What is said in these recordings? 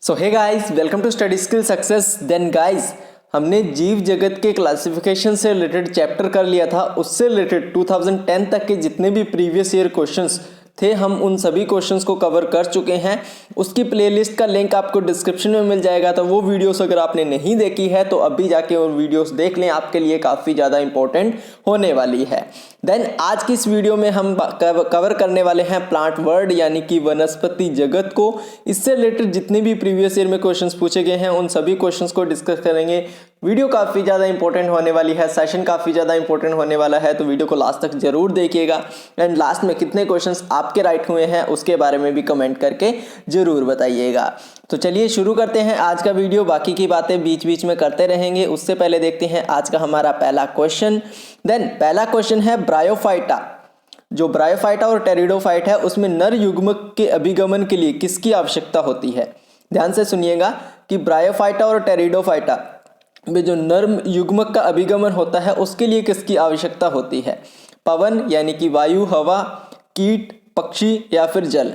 So hey guys, welcome to study skill success. Then guys, हमने जीव जगत के क्लासिफिकेशन से रिलेटेड चैप्टर कर लिया था। उससे रिलेटेड 2010 तक के जितने भी प्रीवियस ईयर क्वेश्चंस थे, हम उन सभी क्वेश्चंस को कवर कर चुके हैं। उसकी प्लेलिस्ट का लिंक आपको डिस्क्रिप्शन में मिल जाएगा। तो वो वीडियोस अगर आपने नहीं देखी है तो अभी जाके वो वीडियोस देख लें, आपके लिए काफ़ी ज़्यादा इंपॉर्टेंट होने वाली है। देन आज की इस वीडियो में हम कवर करने वाले हैं प्लांट वर्ल्ड यानी कि वनस्पति जगत को। इससे रिलेटेड जितने भी प्रीवियस ईयर में क्वेश्चंस पूछे गए हैं उन सभी क्वेश्चंस को डिस्कस करेंगे। वीडियो काफ़ी ज़्यादा इंपॉर्टेंट होने वाली है, सेशन काफ़ी ज़्यादा इंपॉर्टेंट होने वाला है, तो वीडियो को लास्ट तक जरूर देखिएगा। एंड लास्ट में कितने क्वेश्चंस आपके राइट हुए हैं उसके बारे में भी कमेंट करके ज़रूर बताइएगा। तो चलिए शुरू करते हैं आज का वीडियो। बाकी की बातें बीच बीच में करते रहेंगे। उससे पहले देखते हैं आज का हमारा पहला क्वेश्चन। देन पहला क्वेश्चन है ब्रायोफाइटा। जो ब्रायोफाइटा और टेरिडोफाइट है उसमें नर युग्मक के अभिगमन के लिए किसकी आवश्यकता होती है? ध्यान से सुनिएगा कि ब्रायोफाइटा और टेरिडोफाइटा में जो नर युग्मक का अभिगमन होता है उसके लिए किसकी आवश्यकता होती है? पवन यानी कि वायु, हवा, कीट, पक्षी या फिर जल?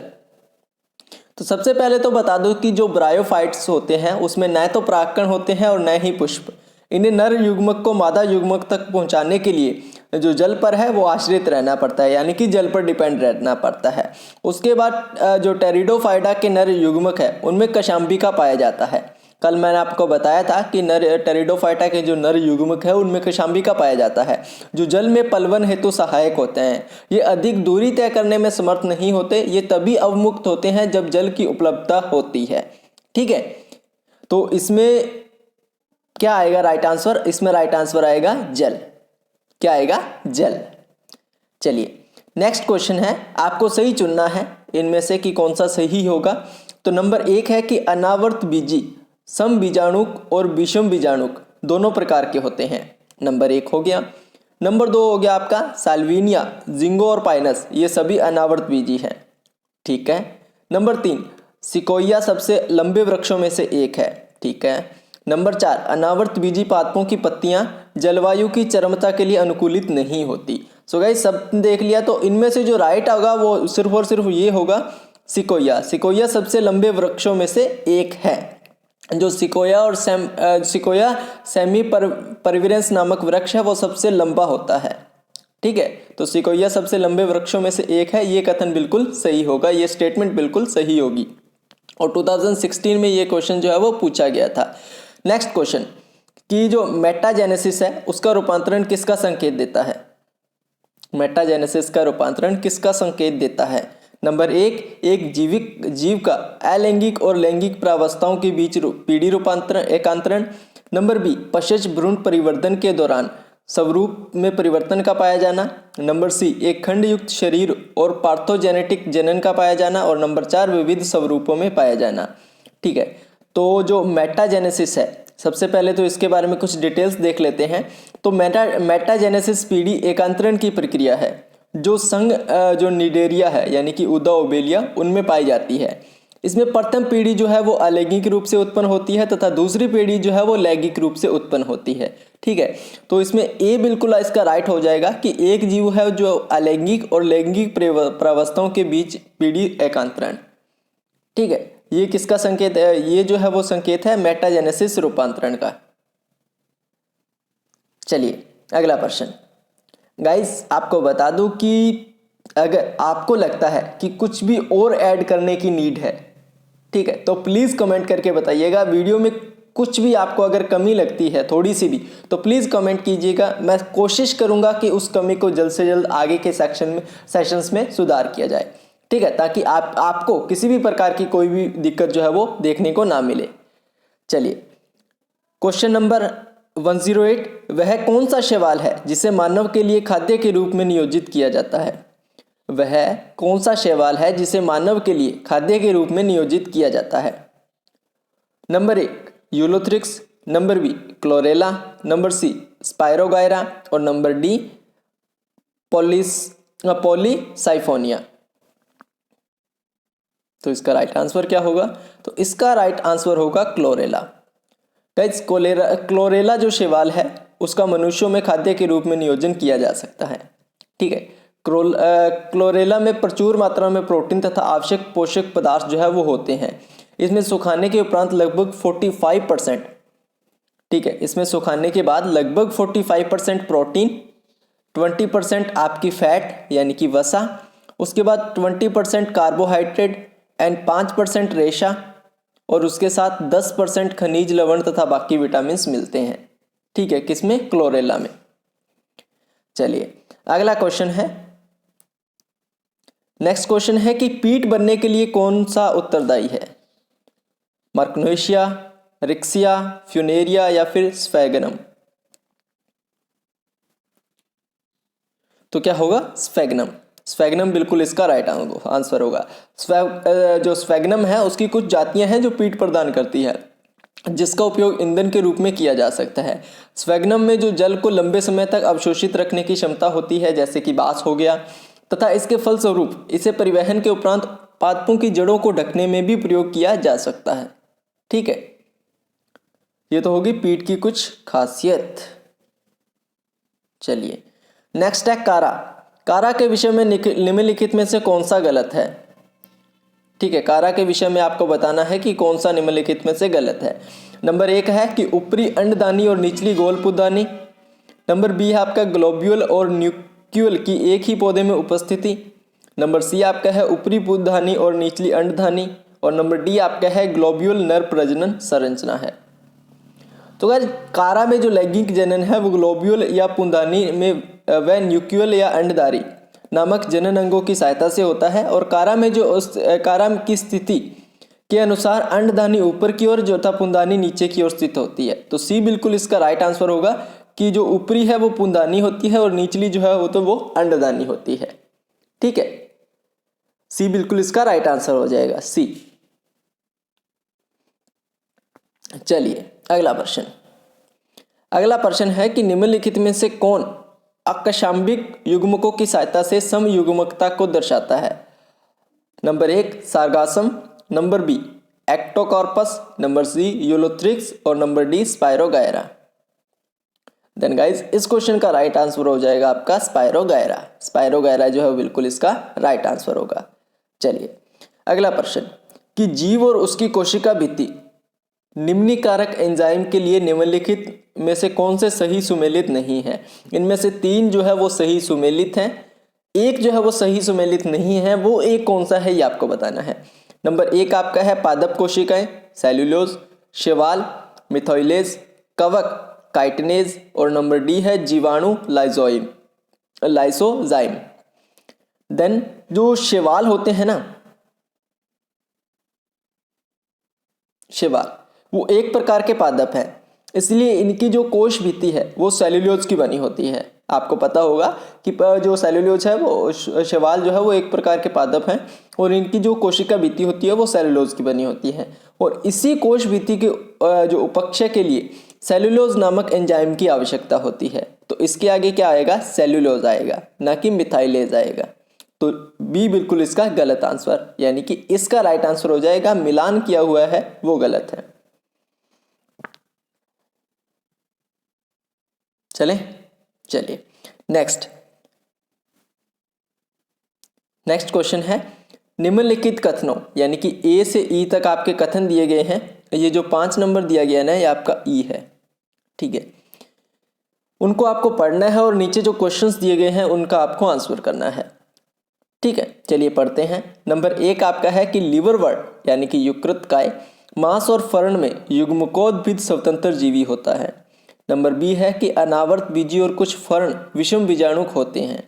तो सबसे पहले तो बता दूं कि जो ब्रायोफाइट्स होते हैं उसमें न तो परागकण होते हैं और न ही पुष्प। इन्हें नर युग्मक को मादा युग्मक तक पहुंचाने के लिए जो जल पर है वो आश्रित रहना पड़ता है, यानी कि जल पर डिपेंड रहना पड़ता है। उसके बाद जो टेरिडोफाइटा के नर युग्मक है उनमें कशाम्बिका पाया जाता है। कल मैंने आपको बताया था कि टेरिडोफाइटा के जो नर युग्मक है उनमें कशाम्बिका पाया जाता है, जो जल में पलवन हेतु सहायक होते हैं। ये अधिक दूरी तय करने में समर्थ नहीं होते। ये तभी अवमुक्त होते हैं जब जल की उपलब्धता होती है। ठीक है, तो इसमें क्या आएगा राइट आंसर? इसमें राइट आंसर आएगा जल। क्या आएगा? जल। चलिए नेक्स्ट क्वेश्चन है, आपको सही चुनना है इनमें से कि कौन सा सही होगा। तो नंबर 1 है कि अनावर्त बीजी सम बीजाणुक और विषम बीजाणुक दोनों प्रकार के होते हैं। नंबर 1 हो गया। नंबर 2 हो गया आपका साल्विनिया, जिंगो और पाइनस, ये सभी अनावर्त बीजी हैं। ठीक है। नंबर 3 सिकोया सबसे लंबे वृक्षों में से एक है। ठीक है। नंबर 4 अनावर्त बीजी पादपों की पत्तियां जलवायु की चरमता के लिए अनुकूलित नहीं होती। सो गाइस सब देख लिया, तो इनमें से जो राइट होगा वो सिर्फ और सिर्फ ये होगा सिकोया। सिकोया सबसे लंबे वृक्षों में से एक है। जो सिकोया और सिकोया सेमी परविरेंस नामक वृक्ष है वो सबसे लंबा होता है। ठीक है, तो सिकोया सबसे लंबे वृक्षों में से एक है। ये कथन बिल्कुल सही होगा, ये स्टेटमेंट बिल्कुल सही होगी। और 2016 में ये क्वेश्चन जो है वो पूछा गया था। नेक्स्ट क्वेश्चन कि जो मेटाजेनेसिस है उसका रूपांतरण किसका संकेत देता है? मेटाजेनेसिस का रूपांतरण किसका संकेत देता है? नंबर 1 एक जीविक जीव का अलैंगिक और लैंगिक प्रावस्थाओं के बीच पीढ़ी रूपांतरण एकांतरण। नंबर बी पशज भ्रूण परिवर्तन के दौरान स्वरूप में परिवर्तन का पाया जाना। नंबर सी एक खंड युक्त शरीर और पार्थोजेनेटिक जनन का पाया जाना। और नंबर 4 विविध स्वरूपों में पाया जाना। ठीक है, तो जो मेटाजेनेसिस है सबसे पहले तो इसके बारे में कुछ डिटेल्स देख लेते हैं। तो मेटाजेनेसिस पीढ़ी एकांतरण की प्रक्रिया है जो संघ जो निडेरिया है यानी कि उदा ओबेलिया उनमें पाई जाती है। इसमें प्रथम पीढ़ी जो है वो अलैंगिक रूप से उत्पन्न होती है तथा दूसरी पीढ़ी जो है वो लैंगिक रूप से उत्पन्न होती है। ठीक है, तो इसमें ए बिल्कुल इसका राइट हो जाएगा कि एक जीव है जो अलैंगिक और लैंगिक प्रावस्थाओं के बीच पीढ़ी एकांतरण। ठीक है, ये किसका संकेत है? ये जो है वो संकेत है मेटाजेनेसिस रूपांतरण का। चलिए अगला प्रश्न। गाइस आपको बता दूं कि अगर आपको लगता है कि कुछ भी और ऐड करने की नीड है, ठीक है, तो प्लीज़ कमेंट करके बताइएगा। वीडियो में कुछ भी आपको अगर कमी लगती है थोड़ी सी भी तो प्लीज़ कमेंट कीजिएगा। मैं कोशिश करूंगा कि उस कमी को जल्द से जल्द आगे के सेशंस में सुधार किया जाए। ठीक है, ताकि आपको किसी भी प्रकार की कोई भी दिक्कत जो है वो देखने को ना मिले। चलिए क्वेश्चन नंबर 108, वह कौन सा शैवाल है जिसे मानव के लिए खाद्य के रूप में नियोजित किया जाता है? वह कौन सा शैवाल है जिसे मानव के लिए खाद्य के रूप में नियोजित किया जाता है? Number 1 ulothrix, number B chlorella, number C spirogyra और नंबर डी पॉलीसाइफोनिया। तो इसका राइट आंसर क्या होगा? तो इसका राइट आंसर होगा क्लोरेला। गाइस क्लोरेला जो शैवाल है उसका मनुष्यों में खाद्य के रूप में नियोजन किया जा सकता है। ठीक है, क्लोरेला में प्रचुर मात्रा में प्रोटीन तथा आवश्यक पोषक पदार्थ जो है वो होते हैं। इसमें सुखाने के उपरांत लगभग 45%, ठीक है, इसमें सुखाने के बाद लगभग 45% प्रोटीन, 20% आपकी फैट यानी कि वसा, उसके बाद 20% कार्बोहाइड्रेट एंड 5% रेशा, और उसके साथ 10% खनिज लवण तथा बाकी विटामिन मिलते हैं, ठीक है, किसमें, क्लोरेला में। चलिए अगला क्वेश्चन है, नेक्स्ट क्वेश्चन है कि पीट बनने के लिए कौन सा उत्तरदायी है, मार्कनोसिया, रिक्सिया, फ्यूनेरिया या फिर स्फेगनम। तो क्या होगा, स्फेगनम। स्फेगनम बिल्कुल इसका राइट आंसर होगा। जो स्फेगनम है उसकी कुछ जातियां हैं जो पीट प्रदान करती है, जिसका उपयोग ईंधन के रूप में किया जा सकता है। स्फेगनम में जो जल को लंबे समय तक अवशोषित रखने की क्षमता होती है, जैसे कि बांस हो गया, तथा इसके फलस्वरूप इसे परिवहन के उपरांत पादपों की जड़ों को ढकने में भी प्रयोग किया जा सकता है, ठीक है। ये तो होगी पीट की कुछ खासियत। चलिए नेक्स्ट है कारा। कारा के विषय में निम्नलिखित में से कौन सा गलत है, ठीक है, कारा के विषय में आपको बताना है कि कौन सा निम्नलिखित में से गलत है। नंबर 1 है कि ऊपरी अंडदानी और निचली गोलपुदानी। नंबर बी है आपका ग्लोब्यूल और न्यूक्यूल की एक ही पौधे में उपस्थिति। नंबर सी आपका है ऊपरी पुदानी और निचली अंडदानी। और नंबर डी आपका है ग्लोब्यूल नर प्रजनन संरचना है। तो गाइस कारा में जो लैंगिक जनन है वो ग्लोब्यूल या पुंदानी में व न्यूक्यूल या अंडधारी नामक जनन अंगों की सहायता से होता है। और कारा में जो कारा की स्थिति के अनुसार अंडदानी ऊपर की ओर तथा पुंदानी नीचे की ओर स्थित होती है। तो सी बिल्कुल इसका राइट आंसर होगा कि जो ऊपरी है वो पुंदानी होती है और निचली जो है वो अंडदानी होती है, ठीक है। सी बिल्कुल इसका राइट आंसर हो जाएगा, सी। चलिए अगला प्रश्न है कि निम्नलिखित में से कौन अकशाम्बिक युग्मकों की सहायता से समयुग्मकता को दर्शाता है। Number 1 Sargassum, number B Ectocarpus, number C Ulothrix और number D Spirogyra. Then guys इस क्वेश्चन का राइट आंसर हो जाएगा आपका स्पायरोगायरा। स्पायरोगायरा जो है वो बिल्कुल इसका राइट आंसर होगा। चलिए अगला प्रश्न कि जीव और उसकी कोशिका भित्ति निम्नीकारक एंजाइम के लिए निम्नलिखित में से कौन से सही सुमेलित नहीं है। इनमें से 3 जो है वो सही सुमेलित हैं, एक जो है वो सही सुमेलित नहीं है। वो एक कौन सा है ये आपको बताना है। नंबर 1 आपका है पादप कोशिकाएं, सेल्यूलोज, शैवाल, मिथाइलेज, कवक, काइटिनेज और नंबर डी है जीवाणु लाइसोजाइम। देन जो शैवाल होते हैं ना, शैवाल वो एक प्रकार के पादप हैं, इसलिए इनकी जो कोश भित्ति है वो सेल्यूलोज की बनी होती है। आपको पता होगा कि जो सेल्यूलोज है वो शैवाल जो है वो एक प्रकार के पादप हैं और इनकी जो कोशिका भित्ति होती है वो सेल्यूलोज की बनी होती है। और इसी कोश भित्ति के जो उपक्षय के लिए सेल्यूलोज नामक एंजाइम की आवश्यकता होती है। तो इसके आगे क्या आएगा, सेल्यूलोज आएगा, ना कि मिथाइलेज आएगा। तो बी बिल्कुल इसका गलत आंसर, यानी कि इसका राइट आंसर हो जाएगा मिलान किया हुआ है वो गलत है। चलिए नेक्स्ट क्वेश्चन है निम्नलिखित कथनों, यानी कि ए से ई तक आपके कथन दिए गए हैं। ये जो 5 नंबर दिया गया ना ये आपका ई है, ठीक है। उनको आपको पढ़ना है और नीचे जो क्वेश्चंस दिए गए हैं उनका आपको आंसर करना है, ठीक है। चलिए पढ़ते हैं। नंबर 1 आपका है कि लिवरवर्ट यानी कि यकृतकाय मांस और फर्ण में युग्मकोद्भिद स्वतंत्र जीवी होता है। नंबर बी है कि अनावर्त बीजी और कुछ फर्ण विषम बीजाणुक होते हैं।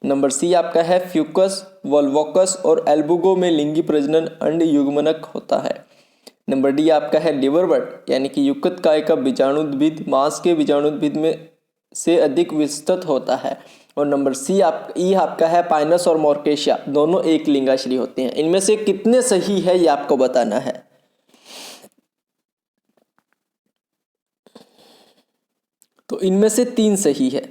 नंबर सी आपका है फ्यूकस, वोल्वोकस और एल्बुगो में लिंगी प्रजनन अंड युग्मनक होता है। नंबर डी आपका है लिवरवर्ट यानी कि यकृतकाय का बीजाणुद्भिद मांस के बीजाणुद्भिद में से अधिक विस्तृत होता है। और नंबर सी आपका है पाइनस और मोर्केशिया दोनों एक लिंगाश्री होते हैं। इनमें से कितने सही है ये आपको बताना है। तो इनमें से 3 सही है।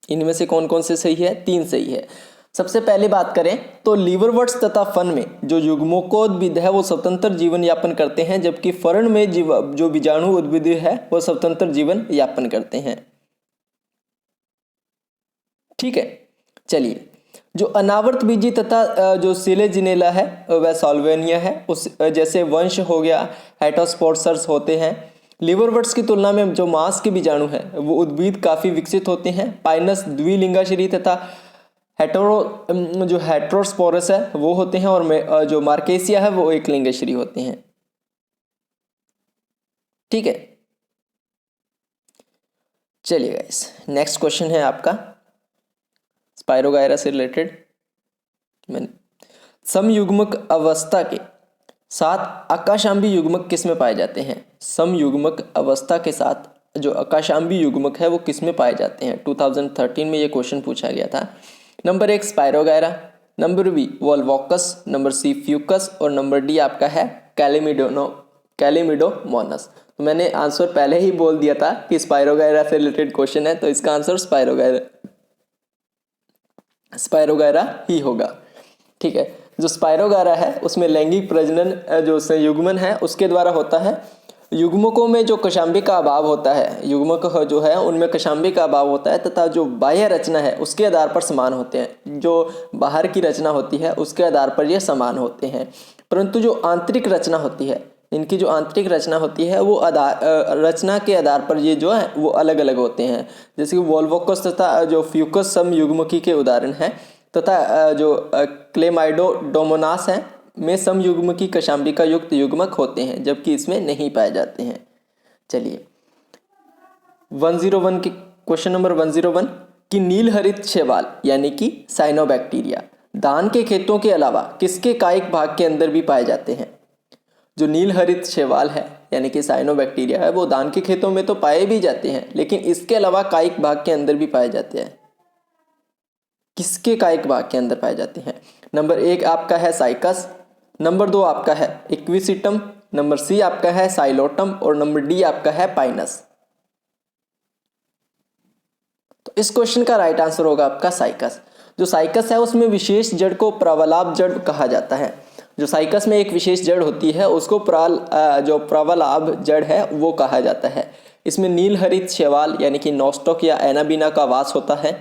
इनमें से कौन कौन से सही है, 3 सही है। सबसे पहले बात करें तो लिवरवर्ट्स तथा फर्ण में जो युग्मकोद्भिद है वो स्वतंत्र जीवन यापन करते हैं, जबकि फर्ण में जो बीजाणु उद्भिद है वो स्वतंत्र जीवन यापन करते हैं, ठीक है। चलिए जो अनावर्त बीजी तथा जो सिलेजिनेला है वह सॉल्वेनिया है। उस जैसे वंश हो गया, हेटोस्पोर्सर्स होते हैं। लिवरवर्ट्स की तुलना में जो मांस के बीजाणु हैं वो उद्भिद काफ़ी विकसित होते हैं। पाइनस द्विलिंगाश्री तथा जो हेट्रोस्पोरस है वो होते हैं, और जो मार्केसिया है वो एक लिंगाश्री होते हैं। ठीक है, चलिए गाइस, नेक्स्ट क्वेश्चन है आपका स्पाइरोगायरा से रिलेटेड। मैंने समयुग्मक अवस्था के साथ आकाशांबी युग्मक किस में पाए जाते हैं? समयुग्मक अवस्था के साथ जो आकाशांबी युग्मक है वो किस में पाए जाते हैं? 2013 में ये क्वेश्चन पूछा गया था। Number 1 Spirogyra, number B Volvox, number C Fucus, और नंबर डी आपका है कैलिमिडोमोनस। तो मैंने आंसर पहले ही बोल दिया था कि स्पाइरोगायरा से रिलेटेड क्वेश्चन है, तो इसका आंसर स्पाइरोगायरा ही होगा। ठीक है, जो स्पाइरोगायरा है उसमें लैंगिक प्रजनन जो संयुग्मन है उसके द्वारा होता है। युग्मकों में जो कशाम्बी का अभाव होता है, युग्मक जो है उनमें कशाम्बी का अभाव होता है, तथा जो बाह्य रचना है उसके आधार पर समान होते हैं। जो बाहर की रचना होती है उसके आधार पर ये समान होते हैं, परंतु जो आंतरिक रचना होती है, इनकी जो आंतरिक रचना होती है वो रचना के आधार पर ये जो है वो अलग अलग होते हैं। जैसे कि वोल्वोकस तथा जो फ्यूकस समयुग्मकी के उदाहरण हैं, तथा जो क्लेमाइडोडोमोनास है में समयुग्मकी कशाम्बी का युक्त युग्मक होते हैं, जबकि इसमें नहीं पाए जाते हैं। चलिए 101 के क्वेश्चन नंबर 101 कि नीलहरित शैवाल यानी कि साइनोबैक्टीरिया धान के खेतों के अलावा किसके कायिक भाग के अंदर भी पाए जाते हैं? जो नीलहरित शैवाल है यानी कि साइनोबैक्टीरिया है वो धान के खेतों में तो पाए भी जाते हैं, लेकिन इसके अलावा कायिक भाग के अंदर भी पाए जाते हैं। किसके कायिक भाग के अंदर पाए जाते हैं? नंबर 1 आपका है साइकस, नंबर 2 आपका है इक्विसिटम, नंबर सी आपका है साइलोटम, और नंबर डी आपका है पाइनस। तो इस क्वेश्चन का राइट आंसर होगा आपका साइकस। जो साइकस है उसमें विशेष जड़ को प्रवलाभ जड़ कहा जाता है। जो साइकस में एक विशेष जड़ होती है उसको जो प्रवलाभ जड़ है वो कहा जाता है। इसमें नीलहरित शैवाल यानी कि नोस्टॉक या एनाबीना का वास होता है।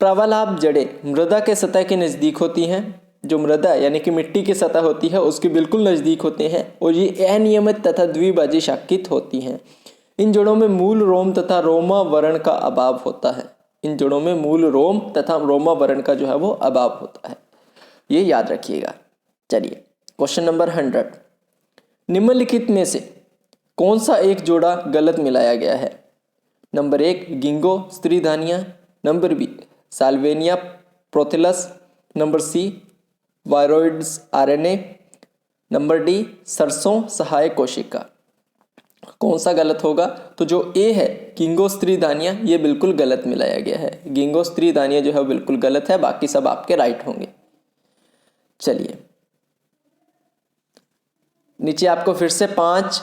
प्रवलाभ जड़ें मृदा के सतह के नज़दीक होती हैं। जो मृदा यानी कि मिट्टी की सतह होती है उसके बिल्कुल नज़दीक होते हैं, और ये अनियमित तथा द्विभाजी शाखित होती हैं। इन जड़ों में मूल रोम तथा रोमा वर्ण का अभाव होता है। इन जड़ों में मूल रोम तथा रोमा वर्ण का जो है वो अभाव होता है, ये याद रखिएगा। चलिए क्वेश्चन नंबर 100 निम्नलिखित में से कौन सा एक जोड़ा गलत मिलाया गया है? नंबर 1 गिंगो स्त्रीधानिया, number B Salvinia prothallus, number C viroids RNA, number D सरसों सहायक कोशिका। कौन सा गलत होगा? तो जो ए है गिंगो स्त्रीधानिया ये बिल्कुल गलत मिलाया गया है। गिंगो स्त्रीधानिया जो है बिल्कुल गलत है, बाकी सब आपके राइट होंगे। चलिए नीचे आपको फिर से 5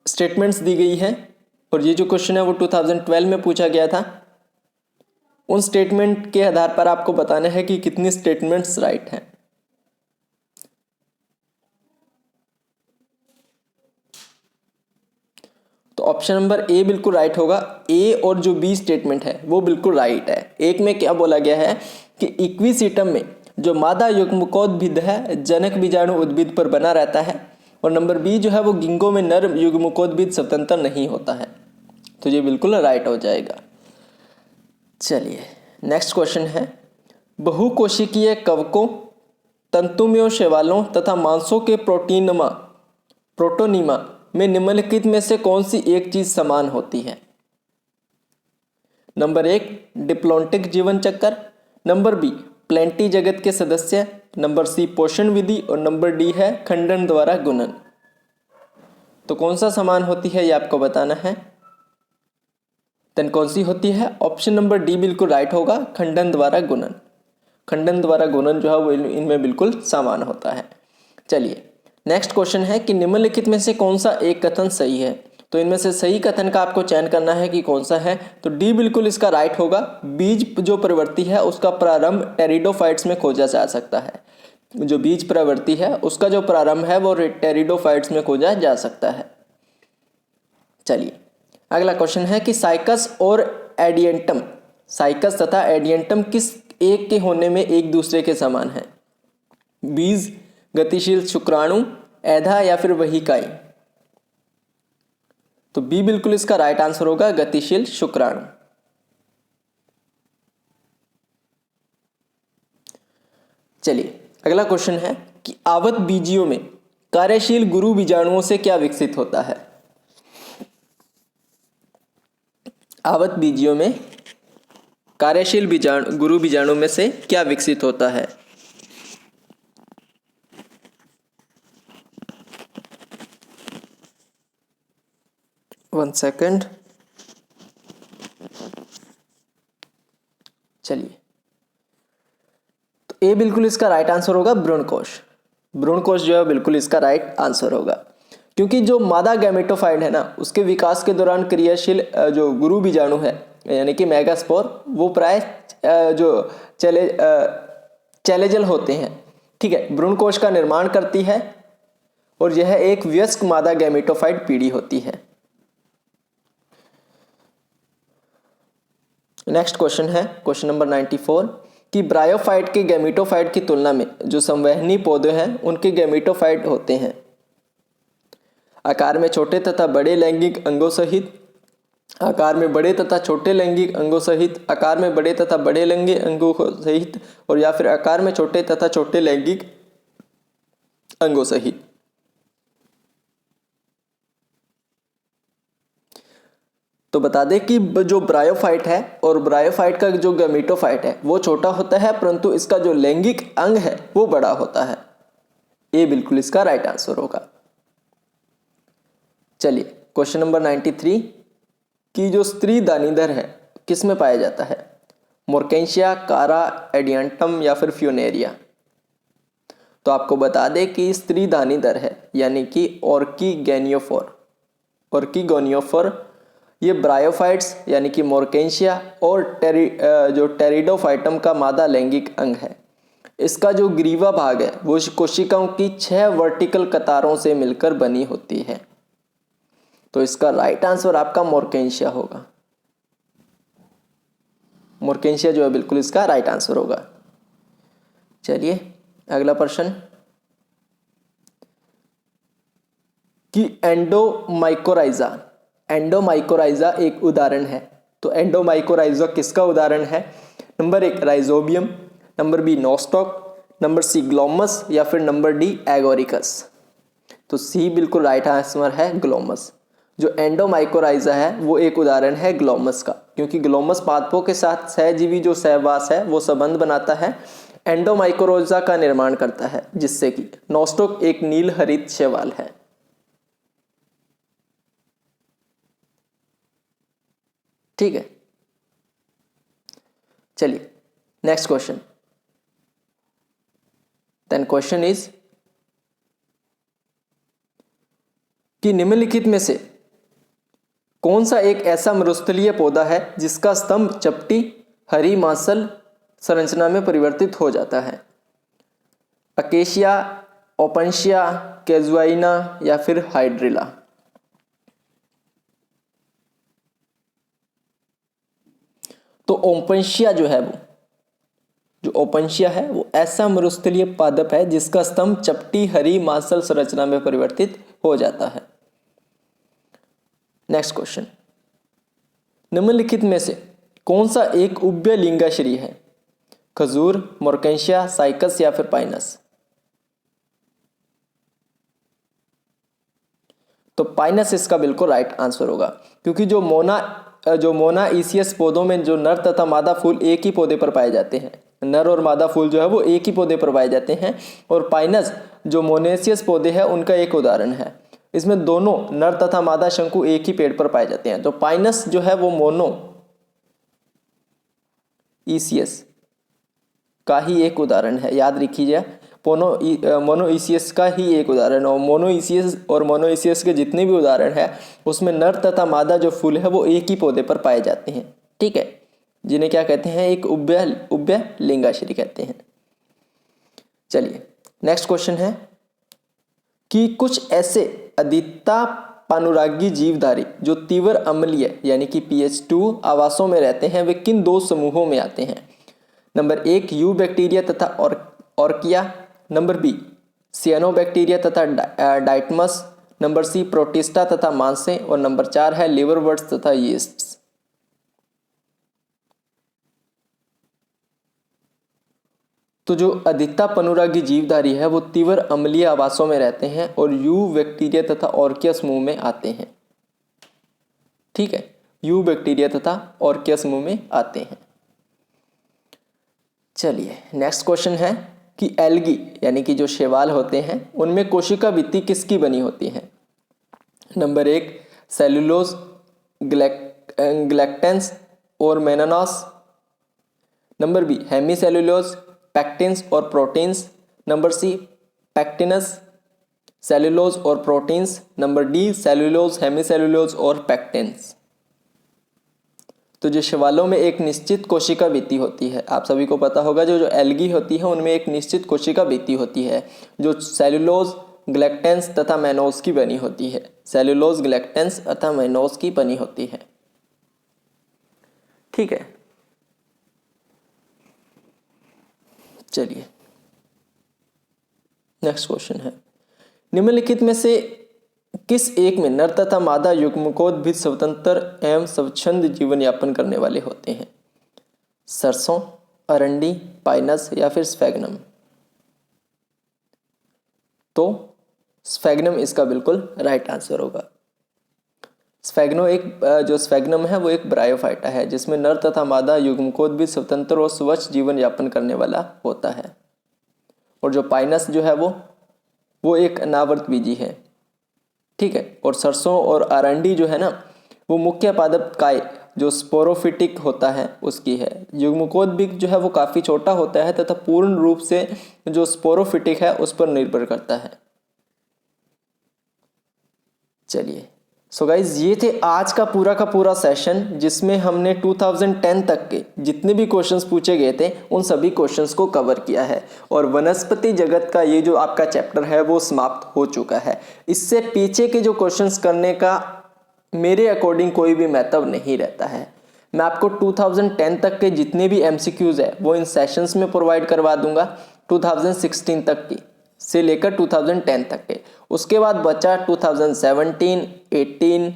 स्टेटमेंट्स दी गई हैं, और ये जो क्वेश्चन है वो 2012 में पूछा गया था। उन स्टेटमेंट के आधार पर आपको बताना है कि कितनी स्टेटमेंट्स राइट हैं। तो ऑप्शन नंबर ए बिल्कुल राइट होगा। ए और जो बी स्टेटमेंट है वो बिल्कुल राइट है। एक में क्या बोला गया है कि इक्विसिटम में जो मादा युग्मकोद्भिद है जनक बीजाणु उद्भिद पर बना रहता है, और नंबर बी जो है वो गिंगो में नर युग्मकोद्भिद स्वतंत्र नहीं होता है। तो ये बिल्कुल राइट हो जाएगा। चलिए नेक्स्ट क्वेश्चन है बहुकोशिकीय कवकों, तंतुमय शैवालों तथा मांसों के प्रोटोनीमा में निम्नलिखित में से कौन सी एक चीज समान होती है? नंबर 1 डिप्लॉन्टिक जीवन चक्र, नंबर बी प्लेंटी जगत के सदस्य, नंबर सी पोषण विधि, और नंबर डी है खंडन द्वारा गुणन। तो कौन सा समान होती है ये आपको बताना है। देन कौन सी होती है? ऑप्शन नंबर डी बिल्कुल राइट होगा, खंडन द्वारा गुणन। खंडन द्वारा गुणन जो है वो इनमें बिल्कुल समान होता है। चलिए नेक्स्ट क्वेश्चन है कि निम्नलिखित में से कौन सा एक कथन सही है? तो इनमें से सही कथन का आपको चयन करना है कि कौन सा है। तो डी बिल्कुल इसका राइट होगा। बीज जो प्रवृत्ति है उसका प्रारंभ टेरिडोफाइट्स में खोजा जा सकता है। जो बीज प्रवृत्ति है उसका जो प्रारंभ है वो टेरिडोफाइट्स में खोजा जा सकता है। चलिए अगला क्वेश्चन है कि साइकस और एडियंटम, साइकस तथा एडियंटम किस एक के होने में एक दूसरे के समान है? बीज, गतिशील शुक्राणु, ऐधा या फिर वहिकाई? तो बी बिल्कुल इसका राइट आंसर होगा, गतिशील शुक्राणु। चलिए अगला क्वेश्चन है कि आवत बीजियों में कार्यशील गुरु बीजाणुओं से क्या विकसित होता है? आवत बीजियों में कार्यशील गुरु बीजाणु में से क्या विकसित होता है? One second. चलिए, तो ए बिल्कुल इसका राइट आंसर होगा, भ्रूणकोश। भ्रूणकोश जो है बिल्कुल इसका राइट आंसर होगा, क्योंकि जो मादा गैमेटोफाइट है ना, उसके विकास के दौरान क्रियाशील जो गुरु बीजाणु है यानी कि मेगास्पोर, वो प्राय जो चैलेजल होते हैं। ठीक है, भ्रूणकोश का निर्माण करती है और यह एक वयस्क मादा गैमेटोफाइट पीढ़ी होती है। नेक्स्ट क्वेश्चन है क्वेश्चन नंबर 94 कि ब्रायोफाइट के गैमेटोफाइट की तुलना में जो संवहनी पौधे हैं उनके गैमेटोफाइट होते हैं आकार में छोटे तथा बड़े लैंगिक अंगों सहित, आकार में बड़े तथा छोटे लैंगिक अंगों सहित, आकार में बड़े तथा बड़े लैंगिक अंगों सहित, और या फिर आकार में छोटे तथा छोटे लैंगिक अंगों सहित। तो बता दें कि जो ब्रायोफाइट है और ब्रायोफाइट का जो गैमेटोफाइट है वो छोटा होता है, परंतु इसका जो लैंगिक अंग है वो बड़ा होता है। ए बिल्कुल इसका राइट आंसर होगा। चलिए क्वेश्चन नंबर 93 कि जो स्त्री दानीधर है किस में पाया जाता है? मोर्केंशिया, कारा, एडियंटम या फिर फ्यूनेरिया? तो आपको बता दें कि स्त्री दानीधर है यानी कि ऑर्किगोनियोफोर, ये ब्रायोफाइट्स यानी कि मोर्केंशिया और जो टेरिडोफाइटम का मादा लैंगिक अंग है। इसका जो ग्रीवा भाग है वो कोशिकाओं की 6 वर्टिकल कतारों से मिलकर बनी होती है। तो इसका राइट आंसर आपका मोर्केंशिया होगा। मोर्केंशिया जो है बिल्कुल इसका राइट आंसर होगा। चलिए अगला प्रश्न कि एंडोमाइकोराइजा एक उदाहरण है। तो एंडोमाइकोराइजा किसका उदाहरण है? Number 1 rhizobium, number B nostoc, number C glomus या फिर नंबर डी एगोरिकस? तो सी बिल्कुल राइट आंसर है, ग्लोमस। जो एंडोमाइकोराइजा है वो एक उदाहरण है ग्लोमस का, क्योंकि ग्लोमस पादपों के साथ सहजीवी जो सहवास है वो संबंध बनाता है, एंडोमाइकोराइजा का निर्माण करता है, जिससे कि नोस्टॉक एक नील हरित शैवाल है। ठीक है, चलिए next question. Then question is कि निम्नलिखित में से कौन सा एक ऐसा मरुस्थलीय पौधा है जिसका स्तंभ चपटी हरी मांसल संरचना में परिवर्तित हो जाता है? अकेशिया, ओपनशिया, कैजुआइना या फिर हाइड्रिला? तो ओपनशिया जो है ओपनशिया है वो ऐसा मरुस्थलीय पादप है जिसका स्तंभ चपटी हरी मांसल संरचना में परिवर्तित हो जाता है। नेक्स्ट क्वेश्चन, निम्नलिखित में से कौन सा एक उभय लिंगाश्री है? खजूर, मोर्केंशिया, साइकस या फिर पाइनस? तो पाइनस इसका बिल्कुल राइट आंसर होगा, क्योंकि जो मोनाइसियस पौधों में जो नर तथा मादा फूल एक ही पौधे पर पाए जाते हैं, नर और मादा फूल जो है वो एक ही पौधे पर पाए जाते हैं, और पाइनस जो मोनेसियस पौधे हैं उनका एक उदाहरण है। इसमें दोनों नर तथा मादा शंकु एक ही पेड़ पर पाए जाते हैं। तो पाइनस जो है वो मोनोइसियस का ही एक उदाहरण है, याद रखिए, मोनोइसियस का ही एक उदाहरण है। और मोनोइसियस के जितने भी उदाहरण है उसमें नर तथा मादा जो फूल है वो एक ही पौधे पर पाए जाते हैं। ठीक है, जिन्हें क्या कहते हैं? एक उभय लिंगाश्री कहते हैं। चलिए नेक्स्ट क्वेश्चन है कि कुछ ऐसे अदिता पानुरागी जीवधारी जो तीव्र अम्लीय यानी कि pH 2 आवासों में रहते हैं वे किन 2 समूहों में आते हैं? नंबर 1 यू बैक्टीरिया तथा ऑर्किया, नंबर बी सियानोबैक्टीरिया तथा डाइटमस, नंबर सी प्रोटिस्टा तथा मांसे, और नंबर 4 है लिवरवर्ट्स तथा यीस्ट्स। तो जो अधिकता पनुरागी जीवधारी है वो तीव्र अम्लीय आवासों में रहते हैं और यू बैक्टीरिया तथा ऑर्किया समूह में आते हैं। ठीक है, यू बैक्टीरिया तथा ऑर्किया समूह में आते हैं। चलिए नेक्स्ट क्वेश्चन है कि एल्गी यानी कि जो शैवाल होते हैं उनमें कोशिका भित्ति किसकी बनी होती है। नंबर 1 सेलुलोज, ग्लैक्टेंस और मेनानॉस, नंबर बी हेमीसेलुलोज, पैक्टिन्स और प्रोटीन्स, नंबर सी पैक्टिनस, सेलुलोज और proteins, number D cellulose, hemicellulose और पैक्टिन्स। तो जो शैवालों में एक निश्चित कोशिका भित्ति होती है, आप सभी को पता होगा जो एल्गी होती है उनमें एक निश्चित कोशिका भित्ति होती है जो सेलुलोज, ग्लैक्टेंस तथा मैनोस की बनी होती है। सेलुलोज, ग्लैक्टेंस तथा मैनोस की बनी होती है। ठीक है, चलिए नेक्स्ट क्वेश्चन है, निम्नलिखित में से किस एक में नर तथा मादा युग्मकोद्भिद स्वतंत्र एवं स्वच्छंद जीवन यापन करने वाले होते हैं। सरसों, अरंडी, पाइनस या फिर स्फैग्नम। तो स्फैग्नम इसका बिल्कुल राइट आंसर होगा। स्फैग्नम है वो एक ब्रायोफाइटा है जिसमें नर तथा मादा युग्मकोद्भिद स्वतंत्र और स्वच्छ जीवन यापन करने वाला होता है। और जो पाइनस जो है वो एक अनावर्त बीजी है। ठीक है, और सरसों और अरंडी जो है ना वो मुख्य पादप काय जो स्पोरोफिटिक होता है उसकी है। युग्मकोद्भिद जो है वो काफ़ी छोटा होता है तथा पूर्ण रूप से जो स्पोरोफिटिक है उस पर निर्भर करता है। चलिए सो गाइज ये थे आज का पूरा सेशन जिसमें हमने 2010 तक के जितने भी क्वेश्चंस पूछे गए थे उन सभी क्वेश्चंस को कवर किया है और वनस्पति जगत का ये जो आपका चैप्टर है वो समाप्त हो चुका है। इससे पीछे के जो क्वेश्चंस करने का मेरे अकॉर्डिंग कोई भी महत्व नहीं रहता है। मैं आपको 2010 तक के जितने भी MCQs है वो इन सेशंस में प्रोवाइड करवा दूंगा 2016 तक की से लेकर 2010 तक के। उसके बाद बचा 2017, 18,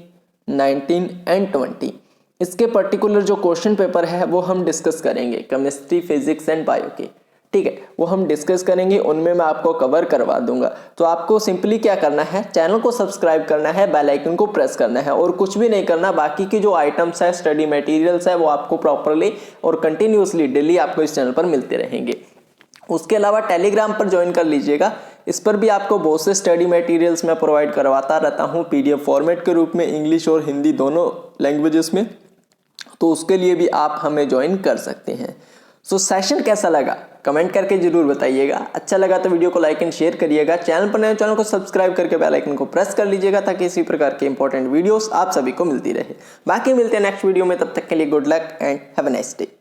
19 एंड 20। इसके पर्टिकुलर जो क्वेश्चन पेपर है वो हम डिस्कस करेंगे केमिस्ट्री, फिजिक्स एंड बायो के। ठीक है, वो हम डिस्कस करेंगे, उनमें मैं आपको कवर करवा दूंगा। तो आपको सिंपली क्या करना है, चैनल को सब्सक्राइब करना है, बेल आइकन को प्रेस करना है और कुछ भी नहीं करना। बाकी की जो आइटम्स है, स्टडी मटेरियल्स है वो आपको प्रॉपरली और कंटिन्यूसली डेली आपको इस चैनल पर मिलते रहेंगे। उसके अलावा टेलीग्राम पर ज्वाइन कर लीजिएगा, इस पर भी आपको बहुत से स्टडी मटेरियल्स मैं प्रोवाइड करवाता रहता हूँ PDF फॉर्मेट के रूप में, इंग्लिश और हिंदी दोनों लैंग्वेजेस में। तो उसके लिए भी आप हमें ज्वाइन कर सकते हैं। सो सेशन कैसा लगा कमेंट करके जरूर बताइएगा। अच्छा लगा तो वीडियो को लाइक एंड शेयर करिएगा। चैनल पर नए चैनल को सब्सक्राइब करके बेल आइकन को प्रेस कर लीजिएगा ताकि इसी प्रकार के इंपॉर्टेंट वीडियोस आप सभी को मिलती रहे। बाकी मिलते हैं नेक्स्ट वीडियो में, तब तक के लिए good luck and have a nice day.